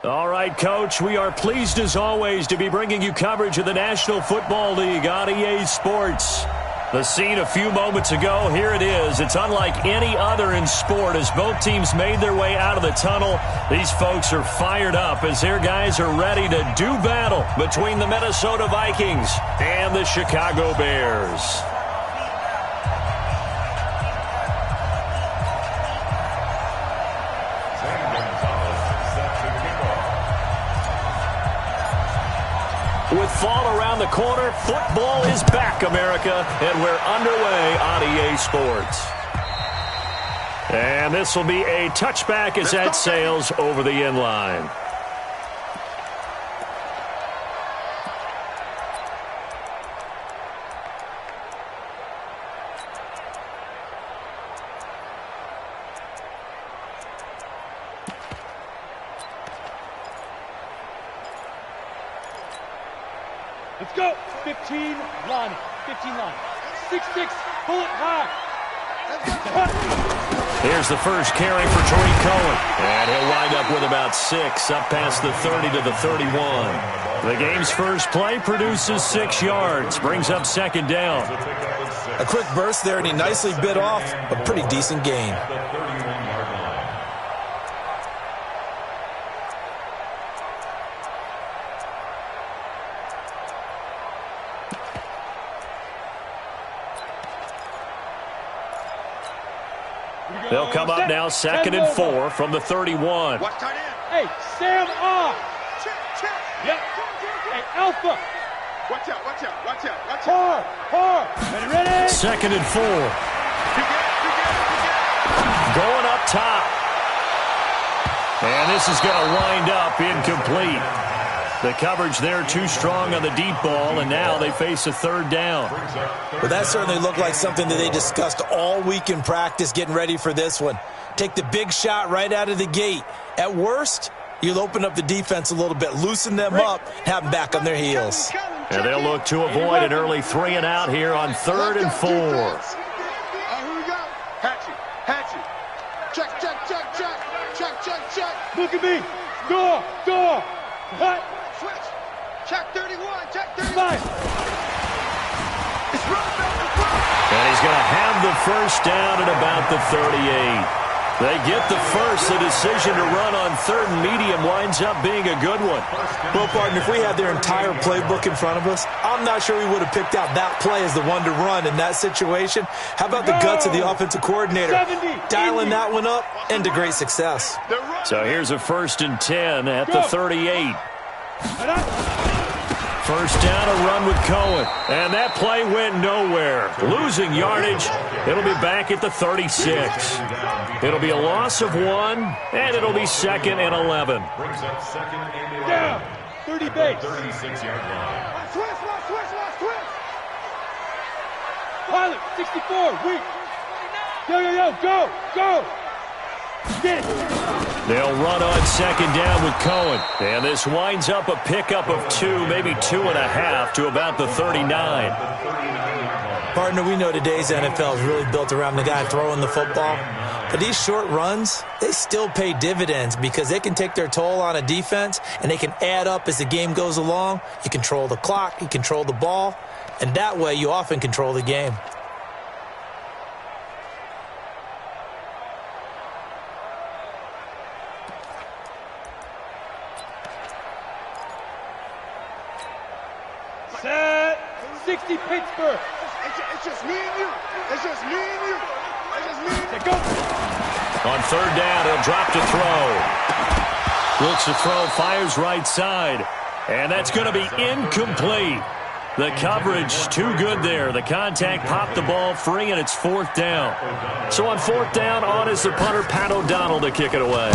All right, Coach, we are pleased as always to be bringing you coverage of the National Football League on EA Sports. The scene a few moments ago, here it is. It's unlike any other in sport as both teams made their way out of the tunnel. These folks are fired up as their guys are ready to do battle between the Minnesota Vikings and the Chicago Bears. With fall around the corner, football is back, America, and we're underway on EA Sports. And this will be a touchback as that sails over the end line. Let's go. 15 line. 15 line. 6-6. Pull it high. Here's the first carry for Tariq Cohen. And he'll wind up with about 6 up past the 30 to the 31. The game's first play produces 6 yards. Brings up second down. A quick burst there, and he nicely bit off a pretty decent gain. They'll come up now, 2nd and 4 from the 31. Hey, Sam off. Yep. Hey, Alpha. Watch out. Hard. Ready? 2nd and 4. Going up top. And this is going to wind up incomplete. The coverage there too strong on the deep ball, and now they face a 3rd down. Well, that certainly looked like something that they discussed all week in practice getting ready for this one. Take the big shot right out of the gate. At worst, you'll open up the defense a little bit, loosen them up, have them back on their heels. And they'll look to avoid an early 3 and out here on 3rd and 4. Here we go. Hatchet. Check. Look at me. Door. What? Switch. Check 31. Five. It's running back. And he's going to have the first down at about the 38. They get the first. The decision to run on 3rd and medium winds up being a good one. Well, partner, if we had their entire playbook in front of us, I'm not sure we would have picked out that play as the one to run in that situation. How about the guts of the offensive coordinator? 70, dialing that one up into great success. So here's a 1st and 10 at the 38. First down, a run with Cohen. And that play went nowhere. Losing yardage. It'll be back at the 36. It'll be a loss of 1, and it'll be 2nd and 11. Down. 30 base. 36-yard line. Switch. Pilot, 64. Weak. Go. Get it. They'll run on 2nd down with Cohen. And this winds up a pickup of 2, maybe 2.5 to about the 39. Partner, we know today's NFL is really built around the guy throwing the football. But these short runs, they still pay dividends because they can take their toll on a defense and they can add up as the game goes along. You control the clock, you control the ball, and that way you often control the game. Set. 60 Pittsburgh. It's just me and you. Go. On 3rd down, he'll drop to throw. Looks to throw, fires right side. And that's going to be incomplete. The coverage too good there. The contact popped the ball free, and it's 4th down. So on 4th down, on is the punter, Pat O'Donnell, to kick it away.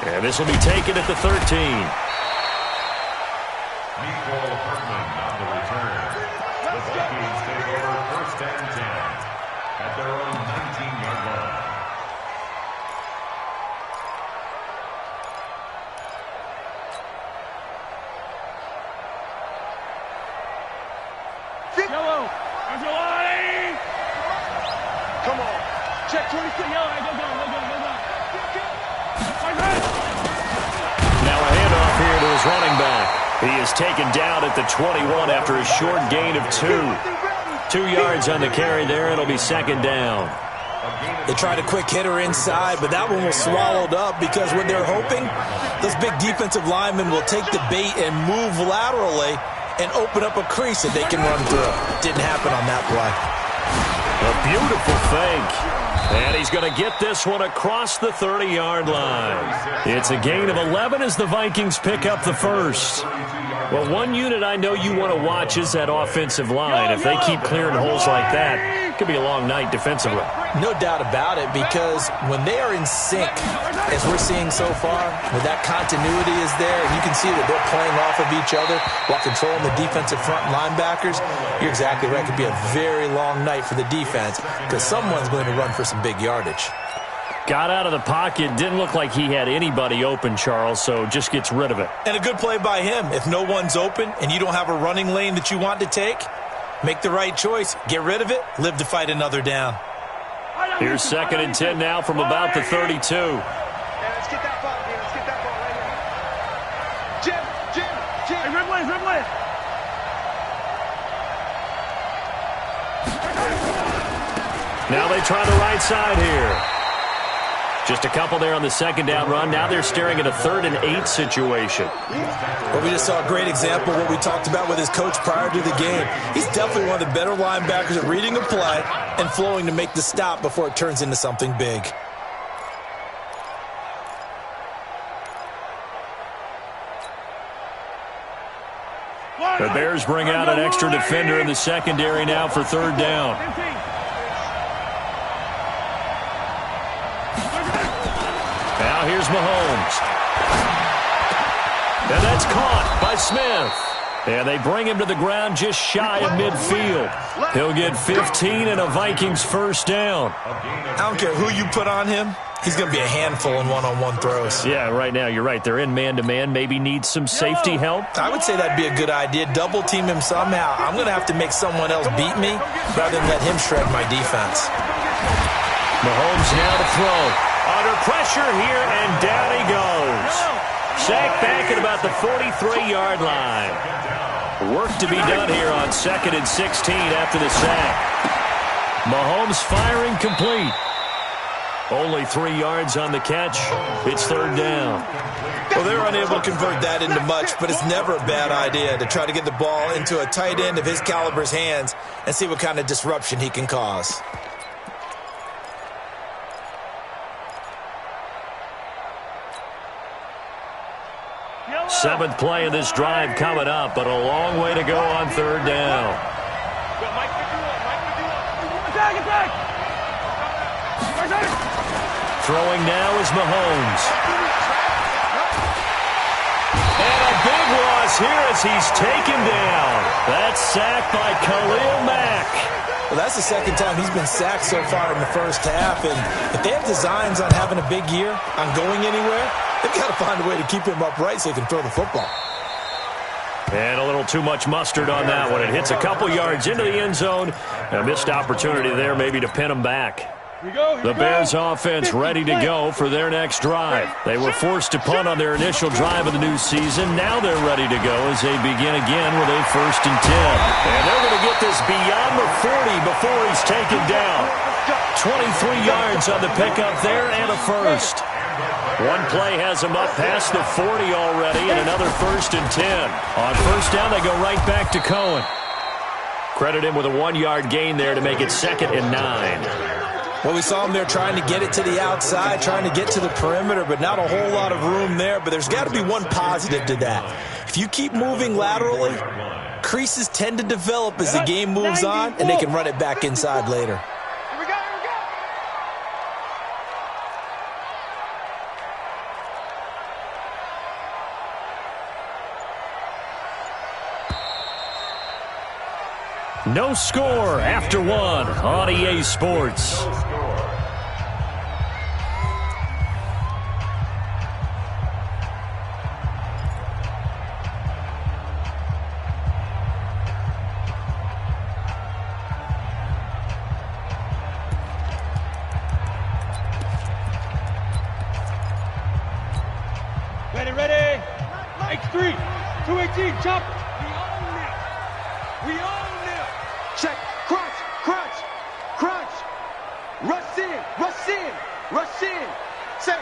And this will be taken at the 13. At their own 19-yard line. Yellow. There's your line. Come on. Check 24. Now a handoff here to his running back. He is taken down at the 21 after a short gain of 2. 2 yards on the carry there. It'll be second down. They tried a quick hitter inside, but that one was swallowed up because what they're hoping, those big defensive linemen will take the bait and move laterally and open up a crease that they can run through. Didn't happen on that play. A beautiful fake. And he's going to get this one across the 30-yard line. It's a gain of 11 as the Vikings pick up the first. Well, one unit I know you want to watch is that offensive line. If they keep clearing holes like that, it could be a long night defensively. No doubt about it, because when they are in sync, as we're seeing so far, when that continuity is there, and you can see that they're playing off of each other while controlling the defensive front linebackers, you're exactly right. It could be a very long night for the defense because someone's going to run for some big yardage. Got out of the pocket. Didn't look like he had anybody open, Charles, so just gets rid of it. And a good play by him. If no one's open and you don't have a running lane that you want to take, make the right choice. Get rid of it. Live to fight another down. Here's second and 10 now from about the 32. Yeah, let's get that ball here. Let's get that ball right here. Jim. Hey, Ridley. Now they try the right side here. Just a couple there on the second down run. Now they're staring at a 3rd and 8 situation. Well, we just saw a great example of what we talked about with his coach prior to the game. He's definitely one of the better linebackers at reading a play and flowing to make the stop before it turns into something big. The Bears bring out an extra defender in the secondary now for 3rd down. Now here's Mahomes. And that's caught by Smith. And they bring him to the ground just shy of midfield. He'll get 15 and a Vikings first down. I don't care who you put on him. He's going to be a handful in one-on-one throws. Yeah, right now, you're right. They're in man-to-man. Maybe needs some safety help. I would say that'd be a good idea. Double team him somehow. I'm going to have to make someone else beat me rather than let him shred my defense. Mahomes now to throw. Under pressure here, and down he goes. Sacked back at about the 43-yard line. Work to be done here on 2nd and 16 after the sack. Mahomes firing complete. Only 3 yards on the catch. It's 3rd down. Well, they're unable to convert that into much, but it's never a bad idea to try to get the ball into a tight end of his caliber's hands and see what kind of disruption he can cause. Seventh play of this drive coming up, but a long way to go on 3rd down. Throwing now is Mahomes. And a big loss here as he's taken down. That's sacked by Khalil Mack. Well, that's the second time he's been sacked so far in the first half. And if they have designs on having a big year, on going anywhere, they've got to find a way to keep him upright so he can throw the football. And a little too much mustard on that one. It hits a couple yards into the end zone. A missed opportunity there maybe to pin him back. The Bears offense ready to go for their next drive. They were forced to punt on their initial drive of the new season. Now they're ready to go as they begin again with a 1st and 10. And they're going to get this beyond the 40 before he's taken down. 23 yards on the pickup there and a first. One play has him up past the 40 already and another 1st and 10. On 1st down, they go right back to Cohen. Credit him with a 1-yard gain there to make it 2nd and 9. Well, we saw him there trying to get it to the outside, trying to get to the perimeter, but not a whole lot of room there. But there's got to be one positive to that. If you keep moving laterally, creases tend to develop as the game moves on, and they can run it back inside later. Here we go. No score after 1 on EA Sports. Ready. X3. 218. Chop. We own them. Check. Crunch. Crunch. Crunch. Rush in. Rush in. Rush in. Say.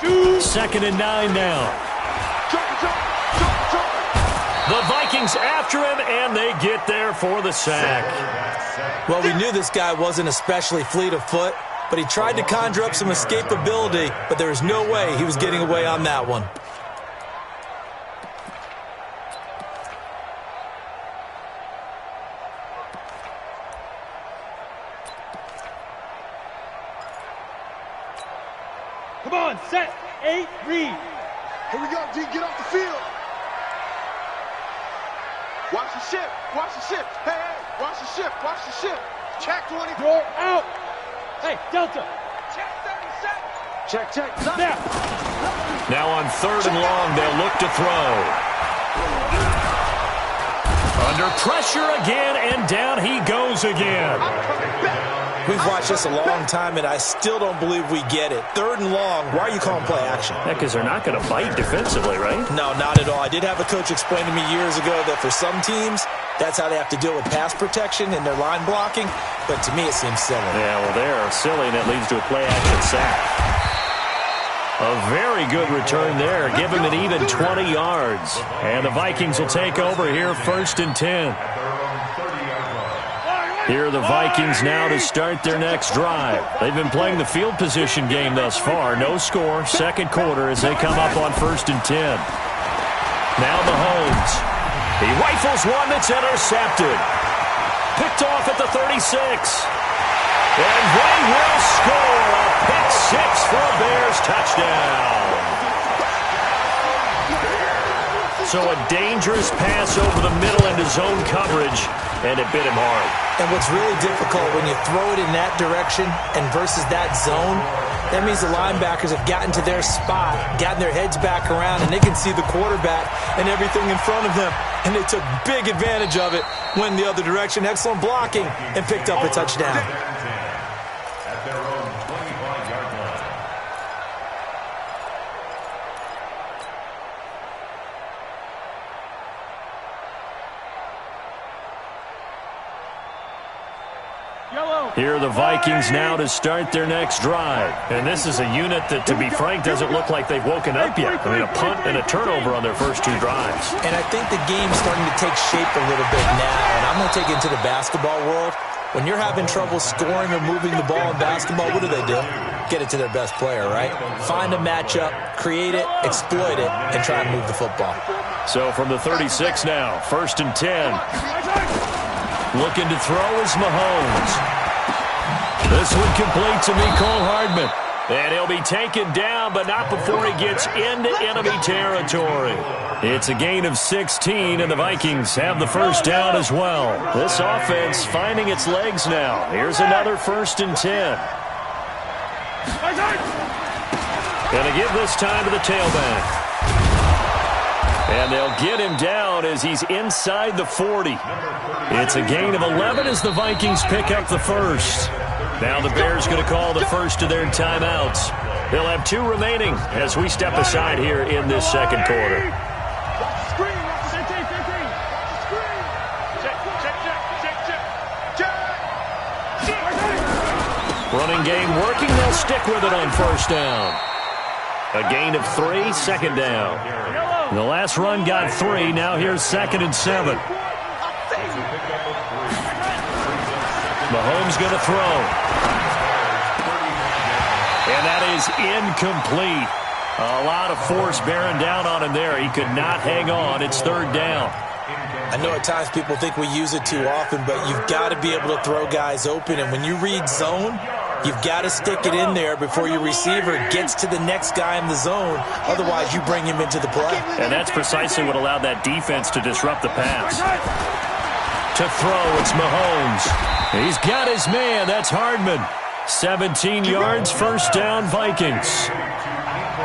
Shoot. 2nd and 9 now. Drop. The Vikings after him, and they get there for the sack. Well, we knew this guy wasn't especially fleet of foot, but he tried to conjure up some escapability, but there was no way he was getting away on that one. Come on, set. 8, read. Here we go, D. Get off the field. Watch the ship. Hey, watch the ship. Check 20. Throw out. Hey, Delta. Check 37. Check. Snap. Now on 3rd and long, they'll look to throw. Under pressure again, and down he goes again. We've watched this a long time, and I still don't believe we get it. 3rd and long, why are you calling play action? Yeah, because they're not going to bite defensively, right? No, not at all. I did have a coach explain to me years ago that for some teams, that's how they have to deal with pass protection and their line blocking, but to me it seems silly. Yeah, well, they're silly, and that leads to a play-action sack. A very good return there. Give him an even 20 yards. And the Vikings will take over here 1st and 10. Here are the Vikings now to start their next drive. They've been playing the field position game thus far. No score, 2nd quarter as they come up on 1st and 10. Now Mahomes. He rifles one that's intercepted. Picked off at the 36. And they will score a pick 6 for a Bears touchdown. So a dangerous pass over the middle into zone coverage, and it bit him hard. And what's really difficult when you throw it in that direction and versus that zone, that means the linebackers have gotten to their spot, gotten their heads back around, and they can see the quarterback and everything in front of them. And they took big advantage of it, went the other direction, excellent blocking, and picked up a touchdown. At their own 25-yard line. Here are the Vikings now to start their next drive. And this is a unit that, to be frank, doesn't look like they've woken up yet. I mean, a punt and a turnover on their first 2 drives. And I think the game's starting to take shape a little bit now. And I'm going to take it into the basketball world. When you're having trouble scoring or moving the ball in basketball, what do? Get it to their best player, right? Find a matchup, create it, exploit it, and try and move the football. So from the 36 now, 1st and 10. Looking to throw is Mahomes. This one complete to Mecole Hardman. And he'll be taken down, but not before he gets into enemy territory. It's a gain of 16, and the Vikings have the first down as well. This offense finding its legs now. Here's another 1st and 10. Going to give this time to the tailback. And they'll get him down as he's inside the 40. It's a gain of 11 as the Vikings pick up the first. Now the Bears going to call the first of their timeouts. They'll have 2 remaining as we step aside here in this 2nd quarter. Running game working. They'll stick with it on 1st down. A gain of 3, 2nd down. The last run got 3. Now here's 2nd and 7. Mahomes going to throw. And that is incomplete. A lot of force bearing down on him there. He could not hang on. It's 3rd down. I know at times people think we use it too often, but you've got to be able to throw guys open. And when you read zone, you've got to stick it in there before your receiver gets to the next guy in the zone. Otherwise, you bring him into the play. And that's precisely what allowed that defense to disrupt the pass. To throw, it's Mahomes. He's got his man. That's Hardman. 17 yards, 1st down, Vikings.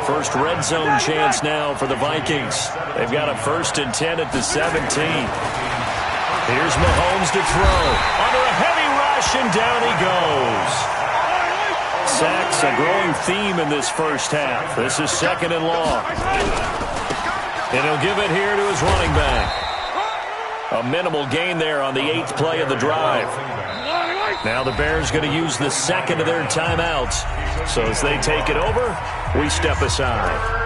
First red zone chance now for the Vikings. They've got a 1st and 10 at the 17. Here's Mahomes to throw. Under a heavy rush, and down he goes. Sacks, a growing theme in this first half. This is 2nd and long. And he'll give it here to his running back. A minimal gain there on the 8th play of the drive. Now the Bears going to use the second of their timeouts. So as they take it over, we step aside.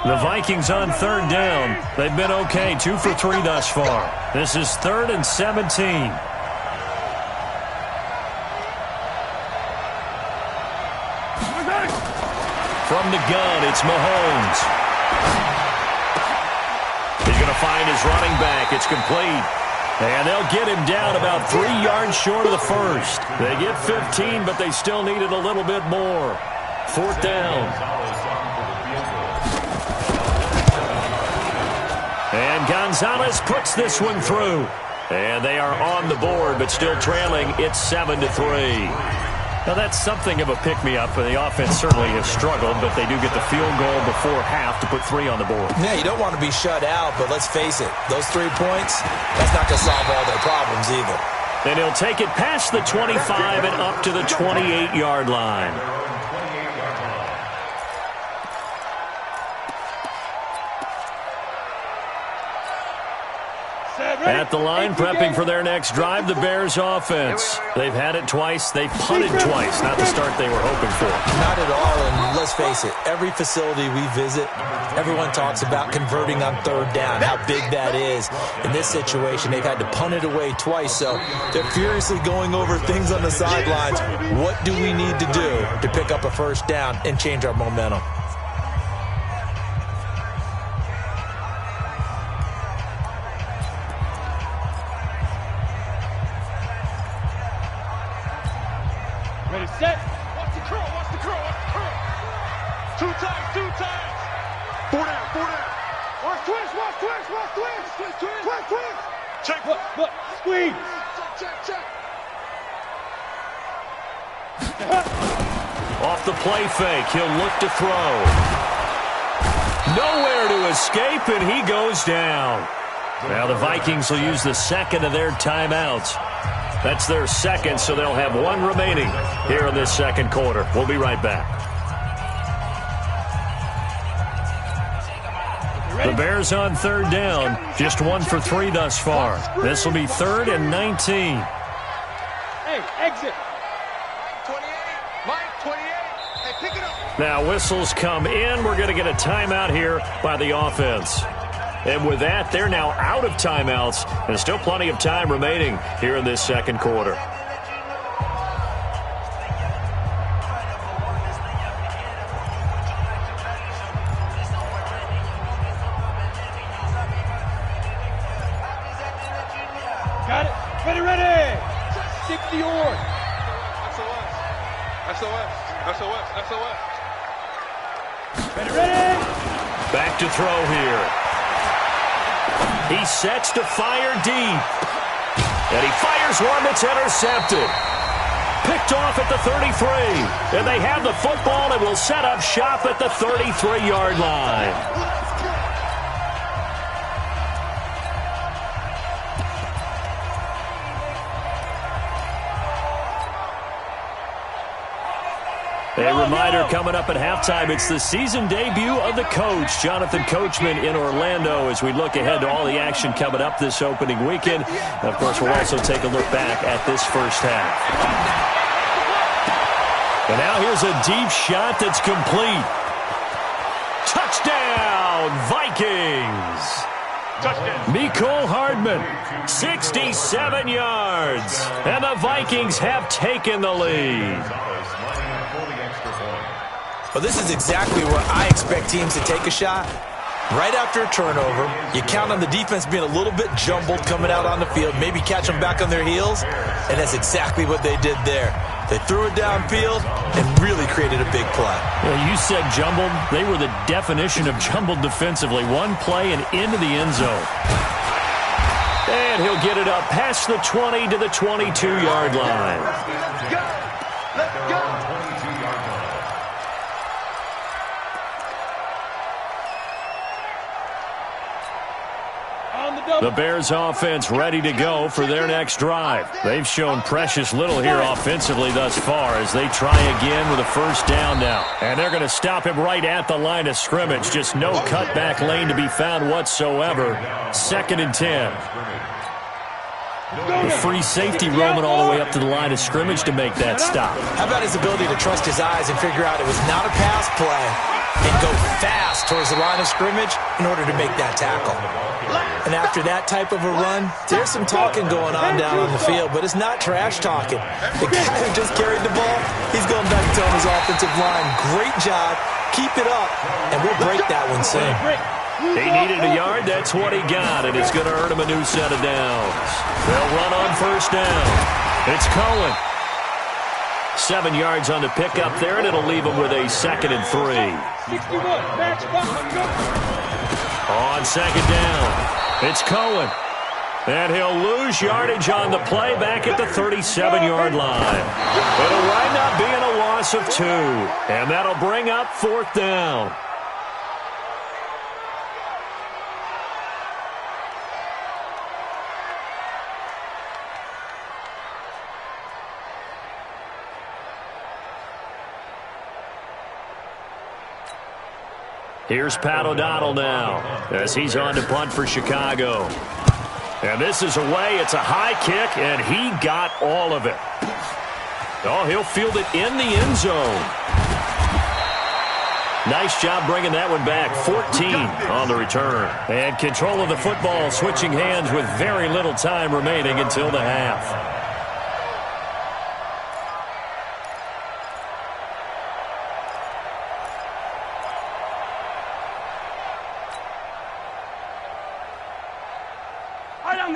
The Vikings on 3rd down. They've been okay, 2 for 3 thus far. This is 3rd and 17. From the gun, it's Mahomes. He's going to find his running back. It's complete. And they'll get him down about 3 yards short of the first. They get 15, but they still needed a little bit more. 4th down. And Gonzalez puts this one through. And they are on the board, but still trailing. It's 7-3. Now, that's something of a pick-me-up. The offense certainly has struggled, but they do get the field goal before half to put 3 on the board. Yeah, you don't want to be shut out, but let's face it. Those 3 points, that's not going to solve all their problems either. And he'll take it past the 25 and up to the 28-yard line. At the line, prepping for their next drive, the Bears offense. They've had it twice. They've punted twice. Not the start they were hoping for. Not at all, and let's face it, every facility we visit, everyone talks about converting on 3rd down, how big that is. In this situation, they've had to punt it away twice, so they're furiously going over things on the sidelines. What do we need to do to pick up a 1st down and change our momentum? Ready, set. Watch the curl, watch the curl, watch the curl. 2 times, 2 times. 4 down, 4 down. Watch twist, watch twist, watch twist. Twist, twist, twist, twist. Check. Look, squeeze. Check. Off the play fake, he'll look to throw. Nowhere to escape, and he goes down. Now the Vikings will use the second of their timeouts. That's their second, so they'll have 1 remaining here in this second quarter. We'll be right back. The Bears on 3rd down, just 1 for 3 thus far. This will be 3rd and 19. Hey, exit. 28, Mike, 28. Hey, pick it up. Now whistles come in. We're going to get a timeout here by the offense. And with that, they're now out of timeouts. There's still plenty of time remaining here in this second quarter. Got it. Ready. 60 on. SOS. Ready. Back to throw here. He sets to fire deep. And he fires one that's intercepted. Picked off at the 33. And they have the football and will set up shop at the 33-yard line. A reminder coming up at halftime, it's the season debut of the coach, Jonathan Coachman in Orlando, as we look ahead to all the action coming up this opening weekend. And of course, we'll also take a look back at this first half. And now here's a deep shot that's complete. Touchdown, Vikings! Touchdown. Mecole Hardman, 67 yards. And the Vikings have taken the lead. Well, this is exactly where I expect teams to take a shot. Right after a turnover, you count on the defense being a little bit jumbled coming out on the field, maybe catch them back on their heels, and that's exactly what they did there. They threw it downfield and really created a big play. Well, you said jumbled. They were the definition of jumbled defensively. One play and into the end zone. And he'll get it up past the 20 to the 22-yard line. Let's go. 22-yard line. The Bears offense ready to go for their next drive. They've shown precious little here offensively thus far as they try again with a first down now. And they're going to stop him right at the line of scrimmage. Just no cutback lane to be found whatsoever. 2nd and 10. The free safety roaming all the way up to the line of scrimmage to make that stop. How about his ability to trust his eyes and figure out it was not a pass play and go fast towards the line of scrimmage in order to make that tackle. And after that type of a run, there's some talking going on down on the field, but it's not trash talking. The guy who just carried the ball, he's going back and telling his offensive line, great job, keep it up, and we'll break that one soon. He needed a yard, that's what he got, and it's going to earn him a new set of downs. They'll run on first down. It's Cohen. 7 yards on the pickup there, and it'll leave him with a 2nd and 3. 61, match, On 2nd down, it's Cohen. And he'll lose yardage on the play back at the 37-yard line. It'll wind up being a loss of 2, and that'll bring up 4th down. Here's Pat O'Donnell now as he's on to punt for Chicago. And this is away. It's a high kick, and he got all of it. Oh, he'll field it in the end zone. Nice job bringing that one back. 14 on the return. And control of the football switching hands with very little time remaining until the half.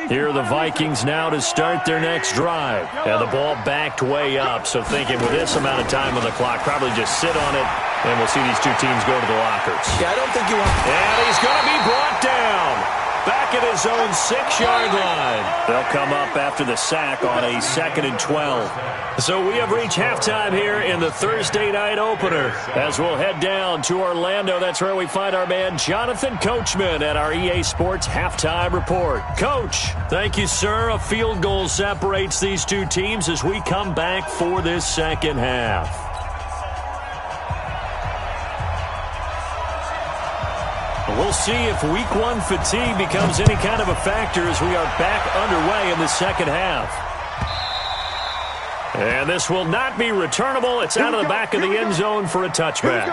Here are the Vikings now to start their next drive. And the ball backed way up, so thinking with this amount of time on the clock, probably just sit on it, and we'll see these two teams go to the lockers. Yeah, I don't think you want... And he's going to be brought down. Back at his own 6-yard line. They'll come up after the sack on a 2nd and 12. So we have reached halftime here in the Thursday night opener. As we'll head down to Orlando, that's where we find our man Jonathan Coachman at our EA Sports Halftime Report. Coach, thank you, sir. A field goal separates these two teams as we come back for this second half. We'll see if week 1 fatigue becomes any kind of a factor as we are back underway in the second half. And this will not be returnable. It's out of the back of the end zone for a touchback.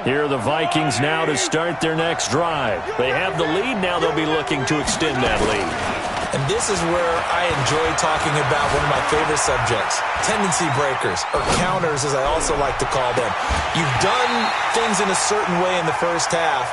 Here are the Vikings now to start their next drive. They have the lead. Now they'll be looking to extend that lead. And this is where I enjoy talking about one of my favorite subjects, tendency breakers, or counters as I also like to call them. You've done things in a certain way in the first half,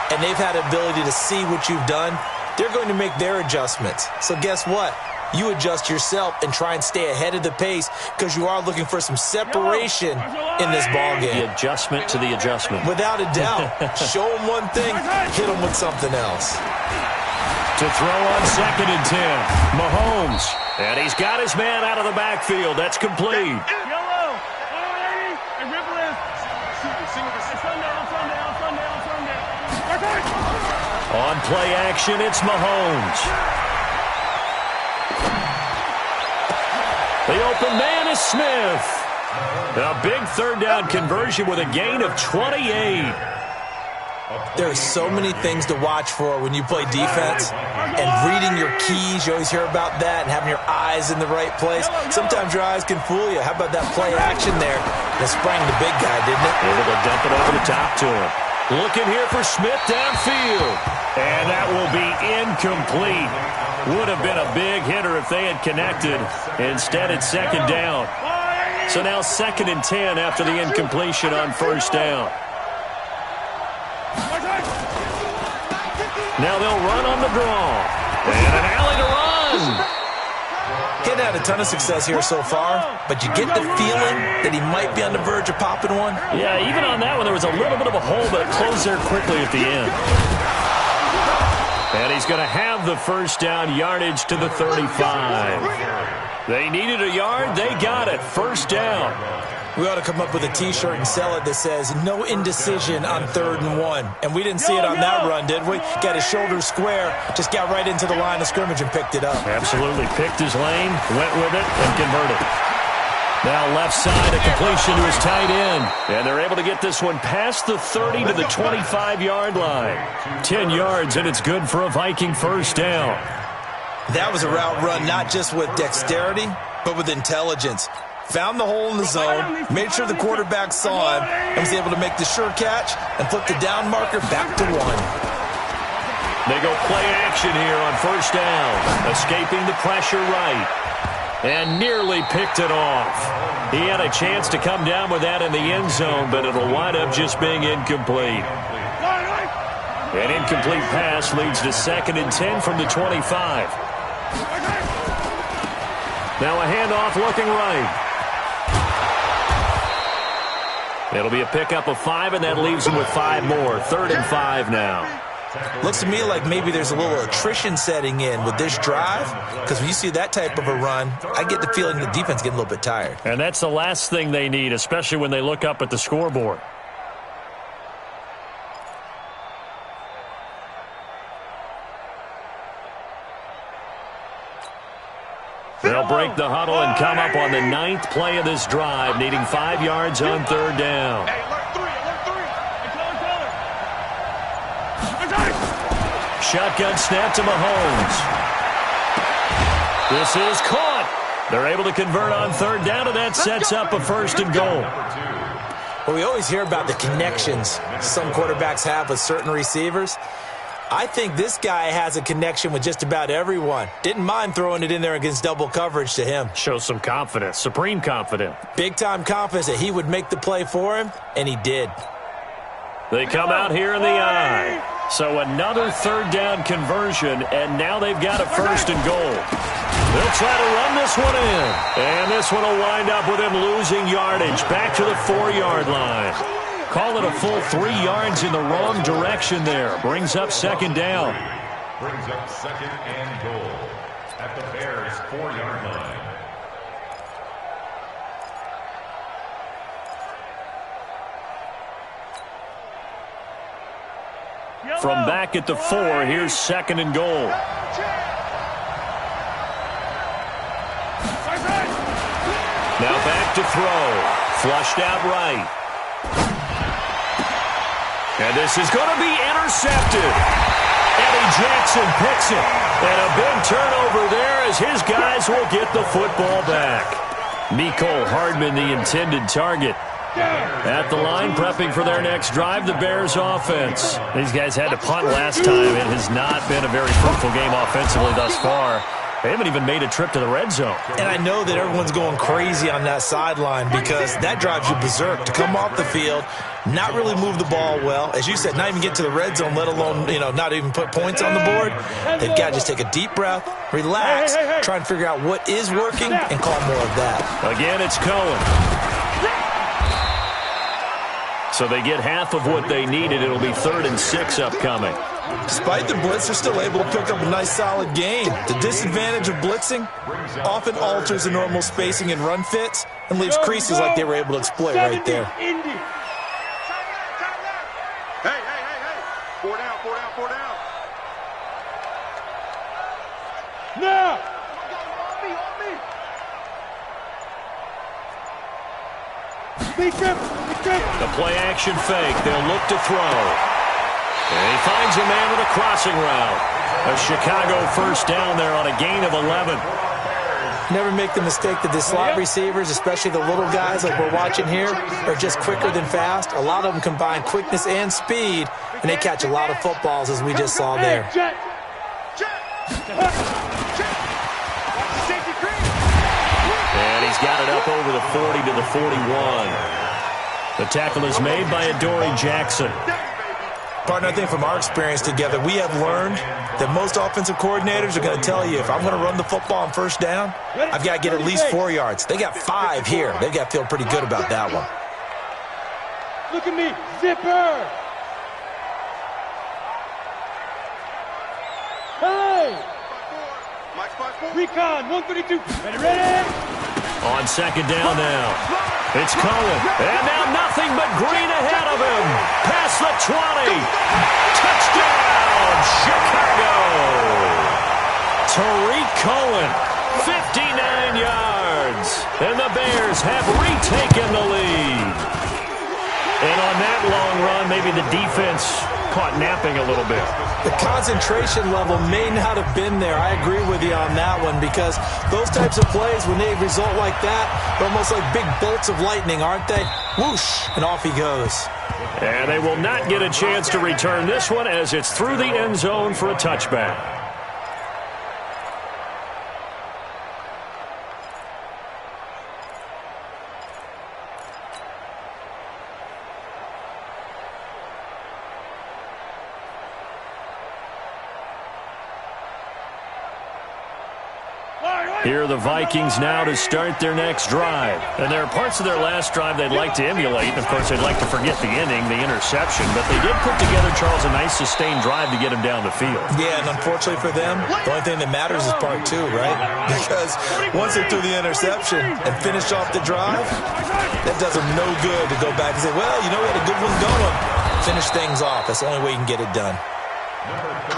and they've had the ability to see what you've done. They're going to make their adjustments. So guess what? You adjust yourself and try and stay ahead of the pace because you are looking for some separation in this ballgame. The adjustment to the adjustment. Without a doubt. Show them one thing, hit them with something else. To throw on 2nd and 10, Mahomes. And he's got his man out of the backfield. That's complete. Yellow. And Ripple is. On play action, it's Mahomes. The open man is Smith. A big 3rd down conversion with a gain of 28. There are so many things to watch for when you play defense, and reading your keys, you always hear about that, and having your eyes in the right place. Sometimes your eyes can fool you. How about that play action there? That sprang the big guy, didn't it? Able to dump it over the top to him. Looking here for Smith downfield. And that will be incomplete. Would have been a big hitter if they had connected. Instead, it's 2nd down. So now 2nd and 10 after the incompletion on first down. Now they'll run on the draw. And an alley to run. He hadn't had a ton of success here so far, but you get the feeling that he might be on the verge of popping one. Yeah, even on that one, there was a little bit of a hole, but it closed there quickly at the end. And he's going to have the first down, yardage to the 35. They needed a yard. They got it. First down. We ought to come up with a T-shirt and sell it that says, no indecision on 3rd and 1. And we didn't see it on that run, did we? Got his shoulders square, just got right into the line of scrimmage and picked it up. Absolutely. Picked his lane, went with it, and converted. Now left side, a completion to his tight end. And they're able to get this one past the 30 to the 25-yard line. 10 yards, and it's good for a Viking first down. That was a route run not just with dexterity, but with intelligence. Found the hole in the zone, made sure the quarterback saw him, and was able to make the sure catch and flip the down marker back to 1. They go play action here on first down. Escaping the pressure right. And nearly picked it off. He had a chance to come down with that in the end zone, but it'll wind up just being incomplete. An incomplete pass leads to 2nd and 10 from the 25. Now a handoff looking right. It'll be a pickup of 5, and that leaves him with 5 more. 3rd and 5 now. Looks to me like maybe there's a little attrition setting in with this drive, because when you see that type of a run, I get the feeling the defense getting a little bit tired. And that's the last thing they need, especially when they look up at the scoreboard. They'll break the huddle and come up on the 9th play of this drive, needing 5 yards on 3rd down. Shotgun snap to Mahomes. This is caught. They're able to convert on 3rd down, and that sets up a 1st and goal. Well, we always hear about the connections some quarterbacks have with certain receivers. I think this guy has a connection with just about everyone. Didn't mind throwing it in there against double coverage to him. Shows some confidence, supreme confidence. Big-time confidence that he would make the play for him, and he did. They come out here in the eye. So another 3rd down conversion, and now they've got a 1st and goal. They'll try to run this one in. And this one will wind up with him losing yardage back to the 4-yard line. Call it a full 3 yards in the wrong direction there. Brings up 2nd down. Brings up 2nd and goal at the Bears' 4-yard line. From back at the 4, here's 2nd and goal. Now back to throw. Flushed out right. And this is going to be intercepted. Eddie Jackson picks it. And a big turnover there as his guys will get the football back. Mecole Hardman, the intended target. At the line, prepping for their next drive, the Bears offense. These guys had to punt last time. It has not been a very fruitful game offensively thus far. They haven't even made a trip to the red zone. And I know that everyone's going crazy on that sideline because that drives you berserk to come off the field, not really move the ball well. As you said, not even get to the red zone, let alone, not even put points on the board. They've got to just take a deep breath, relax, try and figure out what is working, and call more of that. Again, it's Cohen. So they get half of what they needed. It'll be 3rd and 6 upcoming. Despite the blitz, they're still able to pick up a nice, solid gain. The disadvantage of blitzing often alters the normal spacing and run fits and leaves creases like they were able to exploit right there. Hey. 4 down. Now. The play-action fake. They'll look to throw. And he finds a man with a crossing route. A Chicago first down there on a gain of 11. Never make the mistake that the slot receivers, especially the little guys like we're watching here, are just quicker than fast. A lot of them combine quickness and speed, and they catch a lot of footballs, as we just saw there. And he's got it up over the 40 to the 41. The tackle is made by Adoree Jackson. Partner, I think from our experience together, we have learned that most offensive coordinators are going to tell you, if I'm going to run the football on first down, I've got to get at least 4 yards. They got 5 here. They've got to feel pretty good about that one. Look at me, zipper! Hey! Recon, 132. Ready? On second down now. It's Cohen. And now nothing but green ahead of him. Past the 20. Touchdown, Chicago. Tariq Cohen, 59 yards. And the Bears have retaken the lead. And on that long run, maybe the defense caught napping a little bit. The concentration level may not have been there. I agree with you on that one, because those types of plays, when they result like that, they're almost like big bolts of lightning, aren't they? Whoosh, and off he goes. And they will not get a chance to return this one as it's through the end zone for a touchback. Here are the Vikings now to start their next drive. And there are parts of their last drive they'd like to emulate. And, of course, they'd like to forget the ending, the interception. But they did put together, Charles, a nice sustained drive to get him down the field. Yeah, and unfortunately for them, the only thing that matters is part 2, right? Because once they threw the interception and finished off the drive, that does them no good to go back and say, well, you know, we had a good one going. Finish things off. That's the only way you can get it done.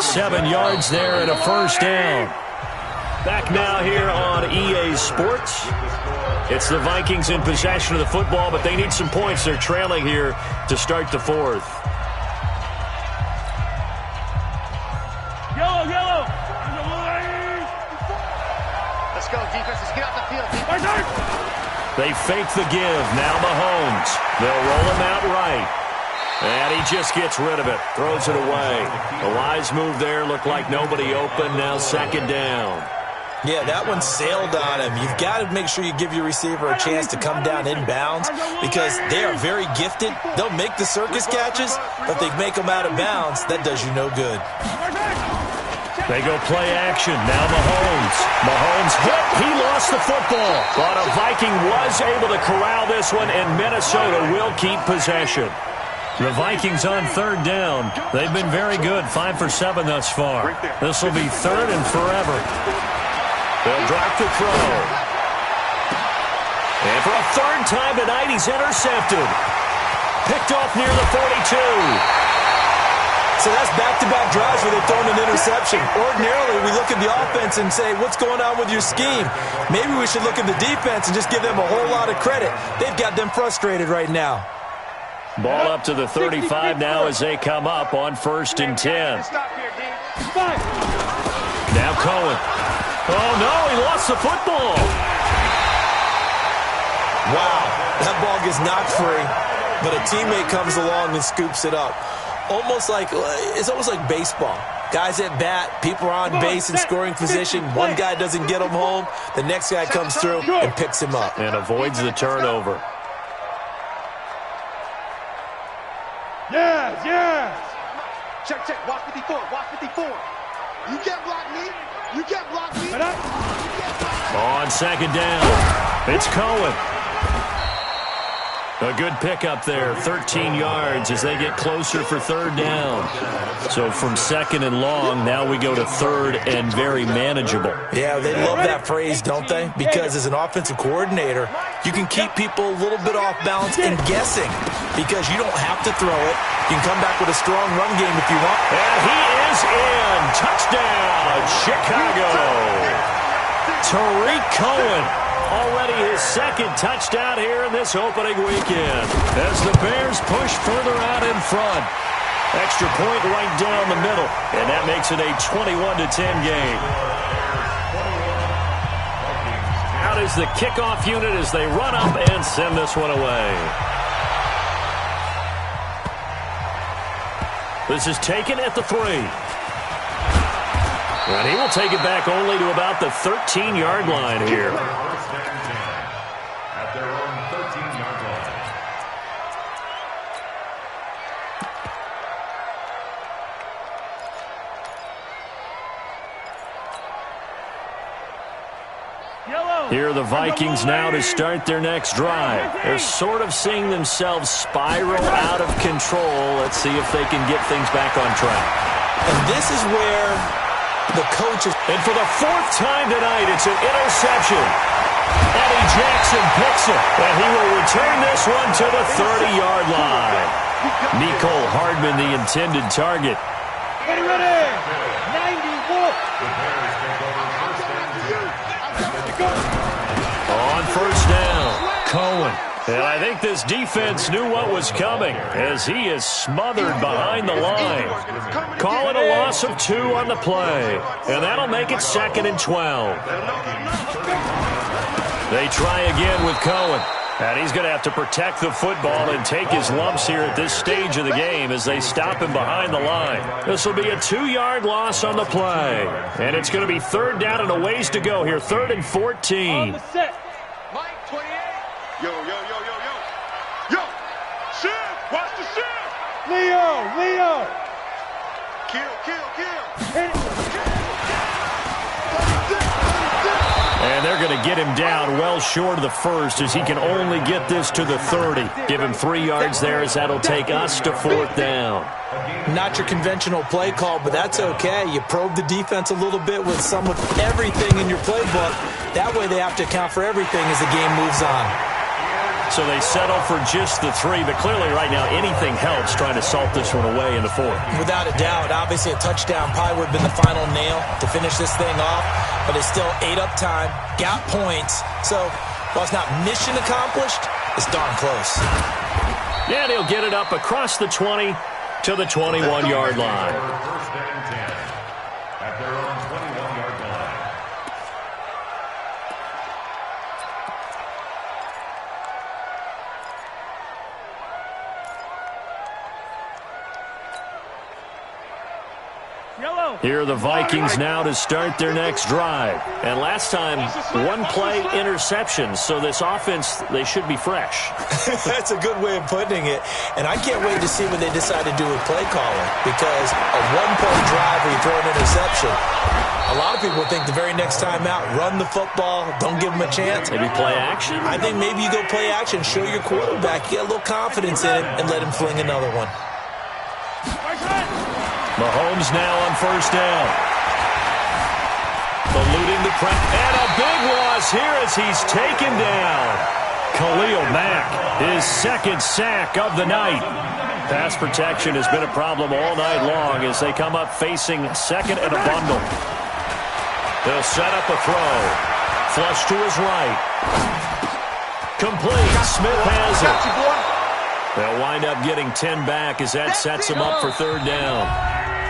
7 yards there and a first down. Back now here on EA Sports. It's the Vikings in possession of the football, but they need some points. They're trailing here to start the fourth. Yellow! Let's go, defense. Let's get out the field, defense. They fake the give. Now Mahomes. They'll roll him out right. And he just gets rid of it. Throws it away. A wise move there. Looked like nobody open. Now second down. Yeah, that one sailed on him. You've got to make sure you give your receiver a chance to come down inbounds, because they are very gifted. They'll make the circus catches, but if they make them out of bounds, that does you no good. They go play action. Now Mahomes. Mahomes hit. He lost the football. But a Viking was able to corral this one, and Minnesota will keep possession. The Vikings on third down. They've been very good. 5 for 7 thus far. This will be third and forever. They'll drop to throw. And for a third time tonight, he's intercepted. Picked off near the 42. So that's back-to-back drives where they've thrown an interception. Ordinarily, we look at the offense and say, what's going on with your scheme? Maybe we should look at the defense and just give them a whole lot of credit. They've got them frustrated right now. Ball up to the 35 now as they come up on 1st and 10. Now Cohen. Oh, no, he lost the football. Wow, that ball gets knocked free, but a teammate comes along and scoops it up. It's almost like baseball. Guys at bat, people are on base in scoring position. One guy doesn't get him home. The next guy comes through and picks him up. And avoids the turnover. Yes! Check. Watch 54. You can't block me. On second down, it's Cohen. A good pickup there, 13 yards as they get closer for third down. So from second and long, now we go to third and very manageable. Yeah, they love that phrase, don't they? Because as an offensive coordinator, you can keep people a little bit off balance and guessing, because you don't have to throw it. You can come back with a strong run game if you want. And he is in. Touchdown, Chicago. Tariq Cohen. Already his second touchdown here in this opening weekend as the Bears push further out in front. Extra point right down the middle, and that makes it a 21-10 game. Out is the kickoff unit as they run up and send this one away. This is taken at the 3. And he will take it back only to about the 13-yard line here. At their own 13-yard line. Here are the Vikings now to start their next drive. They're sort of seeing themselves spiral out of control. Let's see if they can get things back on track. And this is where the coaches... And for the fourth time tonight, it's an interception. Eddie Jackson picks it, and he will return this one to the 30-yard line. Nicole Hardman, the intended target. Ready, 91. On first down, Cohen. And I think this defense knew what was coming as he is smothered behind the line. Call it a loss of 2 on the play, and that'll make it 2nd and 12. They try again with Cohen. And he's going to have to protect the football and take his lumps here at this stage of the game as they stop him behind the line. This will be a 2-yard loss on the play. And it's going to be 3rd down and a ways to go here. 3rd and 14. On the set. Mike, 28. Yo. Shift. Watch the shift. Leo. Kill. Hit it. And they're going to get him down well short of the first as he can only get this to the 30. Give him 3 yards there as that'll take us to 4th down. Not your conventional play call, but that's okay. You probe the defense a little bit with some of everything in your playbook. That way they have to account for everything as the game moves on. So they settle for just the 3, but clearly right now anything helps trying to salt this one away in the 4th. Without a doubt, obviously a touchdown probably would have been the final nail to finish this thing off, but it's still ate up time, got points. So while it's not mission accomplished, it's darn close. Yeah, they'll get it up across the 20 to the 21-yard line. First and 10 at their own 21-yard line. Here are the Vikings now to start their next drive. And last time, 1-play interception, so this offense, they should be fresh. That's a good way of putting it. And I can't wait to see what they decide to do with play calling, because a 1-play drive where you throw an interception, a lot of people think the very next time out, run the football, don't give them a chance. Maybe play action? I think maybe you go play action, show your quarterback, get a little confidence in him, and let him fling another one. Mahomes now on first down. Eluding the press. And a big loss here as he's taken down. Khalil Mack, his 2nd sack of the night. Pass protection has been a problem all night long as they come up facing 2nd and a bundle. They'll set up a throw. Flush to his right. Complete. Smith has it. They'll wind up getting 10 back as that sets them up for 3rd down.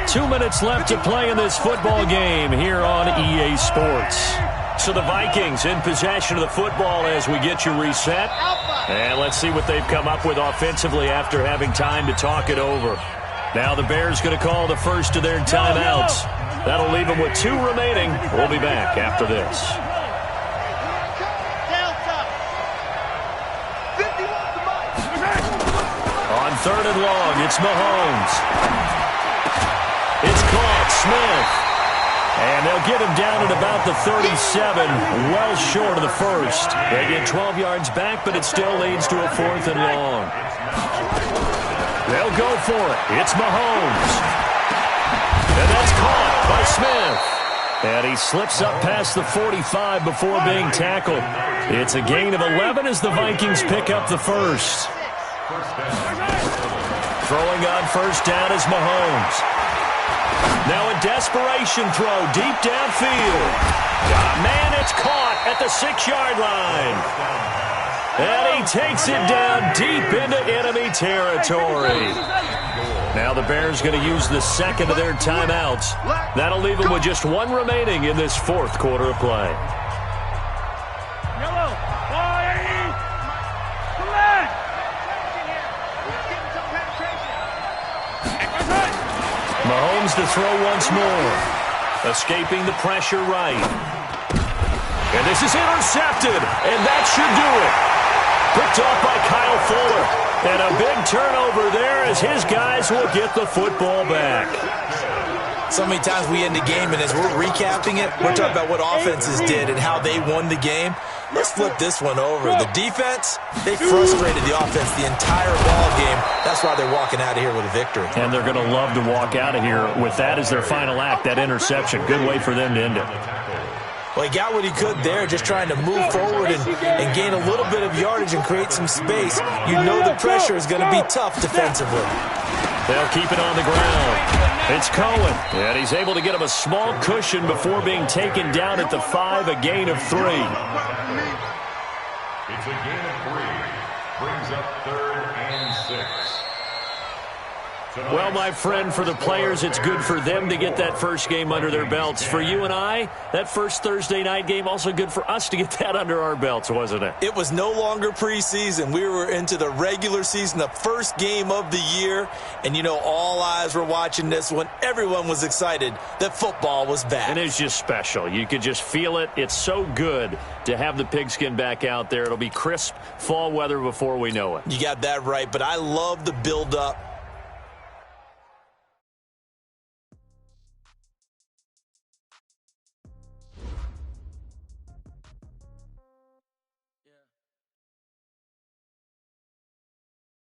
2 minutes left to play in this football game here on EA Sports. So the Vikings in possession of the football as we get you reset. And let's see what they've come up with offensively after having time to talk it over. Now the Bears going to call the first of their timeouts. That'll leave them with 2 remaining. We'll be back after this. On 3rd and long, it's Mahomes. It's caught, Smith. And they'll get him down at about the 37, well short of the first. They get 12 yards back, but it still leads to a 4th and long. They'll go for it. It's Mahomes. And that's caught by Smith. And he slips up past the 45 before being tackled. It's a gain of 11 as the Vikings pick up the first. Throwing on first down is Mahomes. Now a desperation throw deep downfield. Man, it's caught at the 6-yard line. And he takes it down deep into enemy territory. Now the Bears going to use the 2nd of their timeouts. That'll leave them with just 1 remaining in this 4th quarter of play. Mahomes to throw once more. Escaping the pressure right. And this is intercepted. And that should do it. Picked off by Kyle Fuller. And a big turnover there as his guys will get the football back. So many times we end the game, and as we're recapping it, we're talking about what offenses did and how they won the game. Let's flip this one over. The defense, they frustrated the offense the entire ball game. That's why they're walking out of here with a victory. And they're going to love to walk out of here with that as their final act, that interception. Good way for them to end it. Well, he got what he could there, just trying to move forward and gain a little bit of yardage and create some space. You know the pressure is going to be tough defensively. They'll keep it on the ground. It's Cohen, and he's able to get him a small cushion before being taken down at the 5, a gain of 3. It's a gain of 3. Brings up 3rd and 6. Well, my friend, for the players, it's good for them to get that first game under their belts. For you and I, that first Thursday night game, also good for us to get that under our belts, wasn't it? It was no longer preseason. We were into the regular season, the first game of the year. And, you know, all eyes were watching this one. Everyone was excited that football was back. And it's just special. You could just feel it. It's so good to have the pigskin back out there. It'll be crisp fall weather before we know it. You got that right, but I love the build-up.